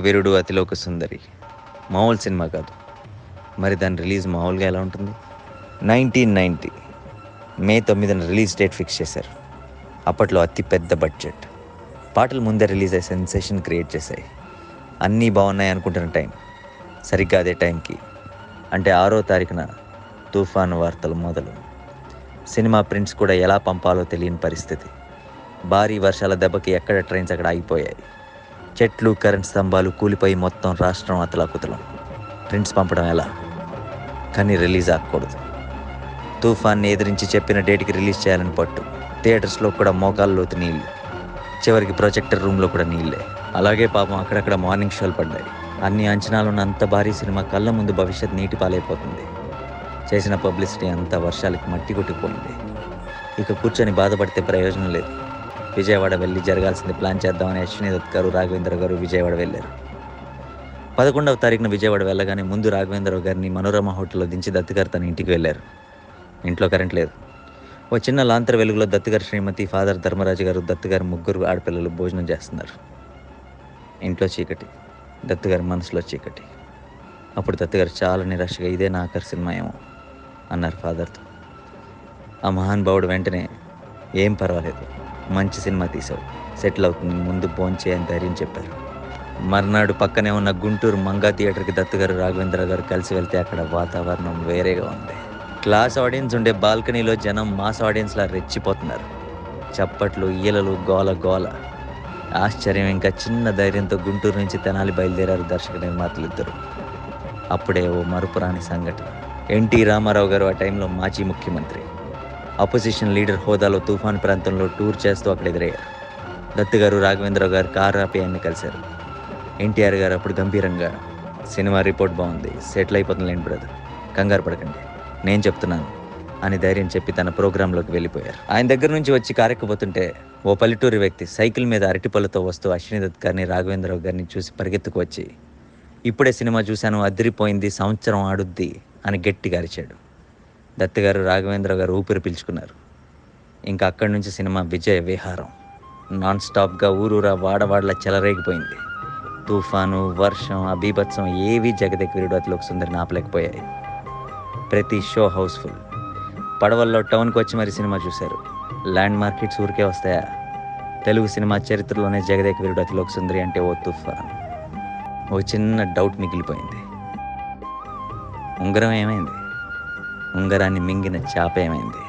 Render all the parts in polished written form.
వీరుడు అతిలోక సుందరి మామూలు సినిమా కాదు. మరి దాని రిలీజ్ మామూలుగా ఎలా ఉంటుంది? 1990 మే 9న రిలీజ్ డేట్ ఫిక్స్ చేశారు. అప్పట్లో అతి పెద్ద బడ్జెట్. పాటలు ముందే రిలీజ్ అయ్యి సెన్సేషన్ క్రియేట్ చేశాయి. అన్నీ బాగున్నాయి అనుకుంటున్న టైం, సరిగ్గా అదే టైంకి అంటే 6వ తారీఖున తుఫాను వార్తలు మొదలు. సినిమా ప్రింట్స్ కూడా ఎలా పంపాలో తెలియని పరిస్థితి. భారీ వర్షాల దెబ్బకి ఎక్కడ ట్రైన్స్ అక్కడ ఆగిపోయాయి. చెట్లు, కరెంట్ స్తంభాలు కూలిపోయి మొత్తం రాష్ట్రం అతలాకుతలం. ప్రింట్స్ పంపడం ఎలా? కానీ రిలీజ్ ఆగకూడదు. తుఫాన్ని ఎదిరించి చెప్పిన డేట్కి రిలీజ్ చేయాలని పట్టు. థియేటర్స్లో కూడా మోకాల్లోతు నీళ్ళు, చివరికి ప్రొజెక్టర్ రూమ్లో కూడా నీళ్ళే. అలాగే పాపం అక్కడక్కడ మార్నింగ్ షోలు పడ్డాయి. అన్ని అంచనాలున్న అంత భారీ సినిమా కళ్ళ ముందు భవిష్యత్ నీటి పాలైపోతుంది. చేసిన పబ్లిసిటీ అంతా వర్షాలకి మట్టి కొట్టుకుపోయింది. ఇక కూర్చొని బాధపడితే ప్రయోజనం లేదు. విజయవాడ వెళ్ళి జరగాల్సింది ప్లాన్ చేద్దామని అశ్విని దత్ గారు, రాఘవేంద్ర గారు విజయవాడ వెళ్ళారు. 11వ తారీఖున విజయవాడ వెళ్ళగానే ముందు రాఘవేంద్రరావు గారిని మనోరమ హోటల్లో దించి దత్ గారు తన ఇంటికి వెళ్ళారు. ఇంట్లో కరెంట్ లేదు. ఓ చిన్న లాంతర వెలుగులో దత్ గారు, శ్రీమతి, ఫాదర్ ధర్మరాజు గారు, దత్ గారు ముగ్గురు ఆడపిల్లలు భోజనం చేస్తున్నారు. ఇంట్లో చీకటి, దత్ గారి మనసులో చీకటి. అప్పుడు దత్ గారు చాలా నిరాశగా, ఇదే నా ఆఖరి సినిమా ఏమో అన్నారు ఫాదర్తో. ఆ మహానుభావుడు వెంటనే, ఏం పర్వాలేదు, మంచి సినిమా తీసావు, సెటిల్ అవుతుంది, ముందు భోంచే అని ధైర్యం చెప్పారు. మర్నాడు పక్కనే ఉన్న గుంటూరు మంగా థియేటర్కి దత్ గారు, రాఘవేంద్ర గారు కలిసి వెళ్తే అక్కడ వాతావరణం వేరేగా ఉంది. క్లాస్ ఆడియన్స్ ఉండే బాల్కనీలో జనం మాస్ ఆడియన్స్లా రెచ్చిపోతున్నారు. చప్పట్లు, ఈలలు, గోల గోల. ఆశ్చర్యం ఇంకా చిన్న ధైర్యంతో గుంటూరు నుంచి తెనాలి బయలుదేరారు దర్శక నిర్మాతలు ఇద్దరు. అప్పుడే ఓ మరుపురాని సంఘటన. ఎన్టీ రామారావు గారు ఆ టైంలో మాజీ ముఖ్యమంత్రి, అపోజిషన్ లీడర్ హోదాలో తుఫాన్ ప్రాంతంలో టూర్ చేస్తూ అక్కడ ఎదురయ్యారు. దత్ గారు, రాఘవేంద్రరావు గారు కారు ఆపి ఆయన్ని కలిశారు. ఎన్టీఆర్ గారు అప్పుడు గంభీరంగా, సినిమా రిపోర్ట్ బాగుంది, సెటిల్ అయిపోతుందిలేండి బ్రదర్, కంగారు పడకండి, నేను చెప్తున్నాను అని ధైర్యం చెప్పి తన ప్రోగ్రాంలోకి వెళ్ళిపోయారు. ఆయన దగ్గర నుంచి వచ్చి కారెక్కిపోతుంటే ఓ పల్లెటూరి వ్యక్తి సైకిల్ మీద అరటిపళ్ళతో వస్తూ అశ్విని దత్ గారిని, రాఘవేంద్రరావు గారిని చూసి పరిగెత్తుకు వచ్చి, ఇప్పుడే సినిమా చూశాను, అదిరిపోయింది, సంవత్సరం ఆడుద్ది అని గట్టిగా అరిచాడు. దత్ గారు, రాఘవేంద్రరావు గారు ఊపిరి పీల్చుకున్నారు. ఇంకా అక్కడి నుంచి సినిమా విజయ విహారం. నాన్ స్టాప్గా ఊరూరా వాడవాడలా చెలరేగిపోయింది. తుఫాను, వర్షం, ఆ బీభత్సం ఏవీ జగదేక వీరుడు అతిలోక సుందరిని ఆపలేకపోయాయి. ప్రతి షో హౌస్ఫుల్. పడవల్లో టౌన్కి వచ్చి మరి సినిమా చూశారు. ల్యాండ్ మార్కెట్స్ ఊరికే వస్తాయా? తెలుగు సినిమా చరిత్రలోనే జగదేక వీరుడు అతిలోక సుందరి అంటే ఓ తుఫాన్. ఓ చిన్న డౌట్ మిగిలిపోయింది. ఉంగరం ఏమైంది? ఉంగరాన్ని మింగిన చాప ఏమైంది?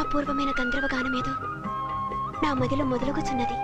అపూర్వమైన గంధర్వ గానమేదో నా మదిలో మొదలుగుచున్నది.